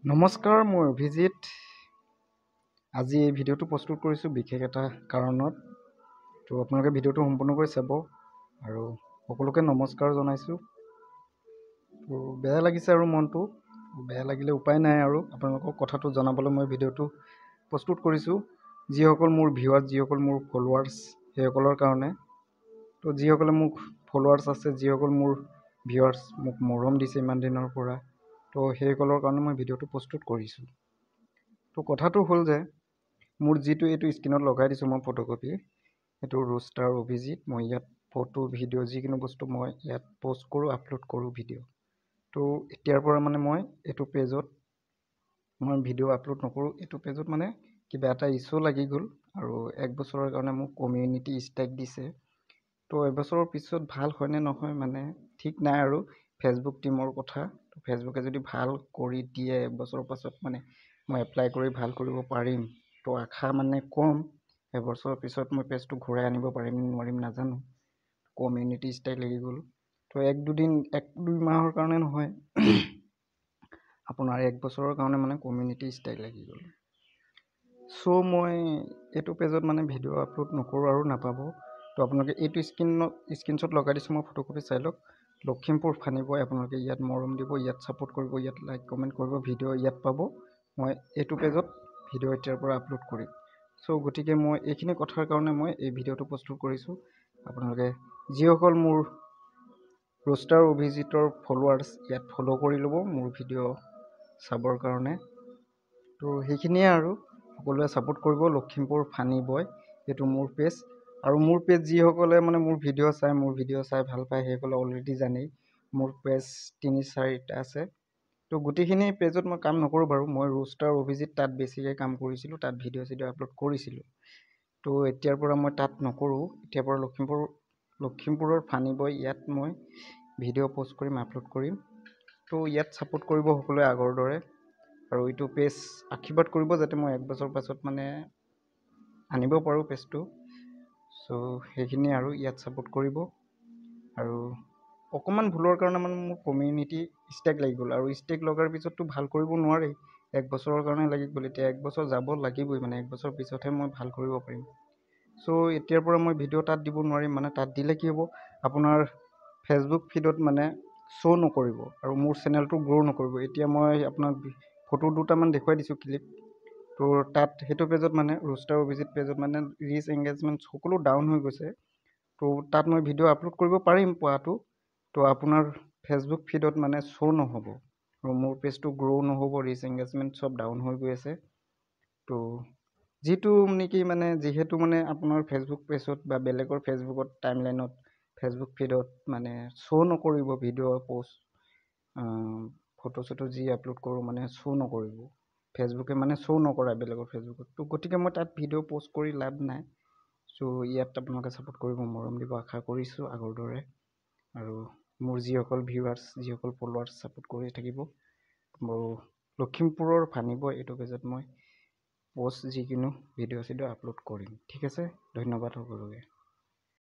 নমস্কাৰ, মই অভিজিত। আজি এই ভিডিঅ'টো প্ৰস্তুত কৰিছোঁ বিশেষ এটা কাৰণত। তো আপোনালোকে ভিডিঅ'টো সম্পূৰ্ণকৈ চাব আৰু সকলোকে নমস্কাৰ জনাইছোঁ। তো বেয়া লাগিছে আৰু মনটো বেয়া লাগিলে উপায় নাই আৰু আপোনালোকক কথাটো জনাবলৈ মই ভিডিঅ'টো প্ৰস্তুত কৰিছোঁ। যিসকল মোৰ ভিউৱাৰ্ছ, যিসকল মোৰ ফলোৱাৰ্ছ, সেইসকলৰ কাৰণে। তো যিসকলে মোক ফলোৱাৰ্ছ আছে, যিসকল মোৰ ভিউৱাৰ্ছ মোক মৰম দিছে ইমান দিনৰ পৰা, তো সেইসকলৰ কাৰণে মই ভিডিঅ'টো প্ৰস্তুত কৰিছোঁ। তো কথাটো হ'ল যে মোৰ যিটো এইটো স্ক্ৰীণত লগাই দিছোঁ মই ফটোকপি, এইটো ৰোষ্টাৰ অভিজিত। মই ইয়াত ফটো, ভিডিঅ' যিকোনো বস্তু মই ইয়াত পষ্ট কৰোঁ, আপলোড কৰোঁ ভিডিঅ'। তো এতিয়াৰ পৰা মানে মই এইটো পেজত মই ভিডিঅ' আপলোড নকৰোঁ। এইটো পেজত মানে কিবা এটা ইছ্যু লাগি গ'ল আৰু 1 বছৰৰ কাৰণে মোক কমিউনিটি ষ্ট্ৰাইক দিছে। তো এবছৰৰ পিছত ভাল হয় নে নহয় মানে ঠিক নাই আৰু ফেচবুক টিমৰ কথা। তো ফেচবুকে যদি ভাল কৰি দিয়ে 1 বছৰৰ পাছত মানে মই এপ্লাই কৰি ভাল কৰিব পাৰিম। তো আশা মানে কম, এবছৰৰ পিছত মই পেজটো ঘূৰাই আনিব পাৰিম নোৱাৰিম নাজানো। কমিউনিটি ষ্ট্ৰাইক লাগি গ'ল। তো 1-2 মাহৰ কাৰণে নহয়, আপোনাৰ 1 বছৰৰ কাৰণে মানে কমিউনিটি ষ্ট্ৰাইক লাগি গ'ল। চ' মই এইটো পেজত মানে ভিডিঅ' আপলোড নকৰোঁ আৰু নাপাব। তো আপোনালোকে এইটো স্ক্ৰীনশ্বট লগাই দিছোঁ মই ফটোকপি চাই লওক। লখিমপুৰ ফানিবই, আপোনালোকে ইয়াত মৰম দিব, ইয়াত ছাপোৰ্ট কৰিব, ইয়াত লাইক কমেণ্ট কৰিব, ভিডিঅ' ইয়াত পাব। মই এইটো পেজত ভিডিঅ' এতিয়াৰ পৰা আপলোড কৰিম। চ' গতিকে মই এইখিনি কথাৰ কাৰণে মই এই ভিডিঅ'টো প্ৰস্তুত কৰিছোঁ। আপোনালোকে যিসকল মোৰ ৰোষ্টাৰ অভিজিতৰ ফলোৱাৰ্ছ, ইয়াত ফ'ল' কৰি ল'ব মোৰ ভিডিঅ' চাবৰ কাৰণে। তো সেইখিনিয়ে আৰু সকলোৱে ছাপোৰ্ট কৰিব। লখিমপুৰ ফানি বয়, এইটো মোৰ পেজ। আৰু মোৰ পেজ যিসকলে মানে মোৰ ভিডিঅ' চাই ভাল পায়, সেইসকলে অলৰেডি জানেই মোৰ পেজ 3-4টা আছে। তো গোটেইখিনি পেজত মই কাম নকৰোঁ বাৰু। মই ৰোষ্টাৰ অভিজিত তাত বেছিকৈ কাম কৰিছিলোঁ, তাত ভিডিঅ' আপলোড কৰিছিলোঁ। তো এতিয়াৰ পৰা মই তাত নকৰোঁ। এতিয়াৰ পৰা লখিমপুৰৰ ফানি বয়, ইয়াত মই ভিডিঅ' পষ্ট কৰিম, আপলোড কৰিম। তো ইয়াত ছাপোৰ্ট কৰিব সকলোৱে আগৰ দৰে। আৰু এইটো পেজ আশীৰ্বাদ কৰিব যাতে মই 1 বছৰ পাছত মানে আনিব পাৰোঁ পেজটো। চ' সেইখিনি আৰু ইয়াত ছাপোৰ্ট কৰিব। আৰু অকণমান ভুলৰ কাৰণে মানে মোৰ কমিউনিটি ষ্ট্ৰাইক লাগি গ'ল, আৰু ষ্ট্ৰাইক লগাৰ পিছততো ভাল কৰিব নোৱাৰি। 1 বছৰৰ কাৰণে লাগি গ'ল। এতিয়া 1 বছৰ যাব লাগিবই, মানে 1 বছৰ পিছতহে মই ভাল কৰিব পাৰিম। চ' এতিয়াৰ পৰা মই ভিডিঅ' তাত দিব নোৱাৰিম। মানে তাত দিলে কি হ'ব, আপোনাৰ ফেচবুক ফিডত মানে শ্ব' নকৰিব আৰু মোৰ চেনেলটো গ্ৰ' নকৰিব। এতিয়া মই আপোনাক ফটো দুটামান দেখুৱাই দিছোঁ ক্লিপ। তো তাত সেইটো পেজত মানে ৰোষ্টাৰ অভিজিত পেজত মানে ৰিচ এংগেজমেণ্ট সকলো ডাউন হৈ গৈছে। তো তাত মই ভিডিঅ' আপলোড কৰিব পাৰিম পোৱাটো। তো আপোনাৰ ফেচবুক ফিডত মানে শ্ব' নহ'ব আৰু মোৰ পেজটো গ্ৰ' নহ'ব, ৰিচ এংগেজমেণ্ট চব ডাউন হৈ গৈ আছে। তো যিহেতু মানে আপোনাৰ ফেচবুক পেজত বা বেলেগৰ ফেচবুকত টাইমলাইনত, ফেচবুক ফিডত মানে শ্ব' নকৰিব ভিডিঅ' পষ্ট, ফটো চটো যি আপলোড কৰোঁ মানে শ্ব' নকৰিব। ফেচবুকে মানে শ্ব' নকৰাই বেলেগৰ ফেচবুকত। তো গতিকে মই তাত ভিডিঅ' পষ্ট কৰি লাভ নাই। চ' ইয়াত আপোনালোকে ছাপোৰ্ট কৰিব, মৰম দিব আশা কৰিছোঁ আগৰ দৰে। আৰু মোৰ যিসকল ভিউৱাৰ্ছ, যিসকল ফলোৱাৰ্ছ ছাপোৰ্ট কৰি থাকিব। আৰু লখিমপুৰৰ ফানিব এইটো পেজত মই পষ্ট যিকোনো ভিডিঅ' আপলোড কৰিম। ঠিক আছে, ধন্যবাদ সকলোকে।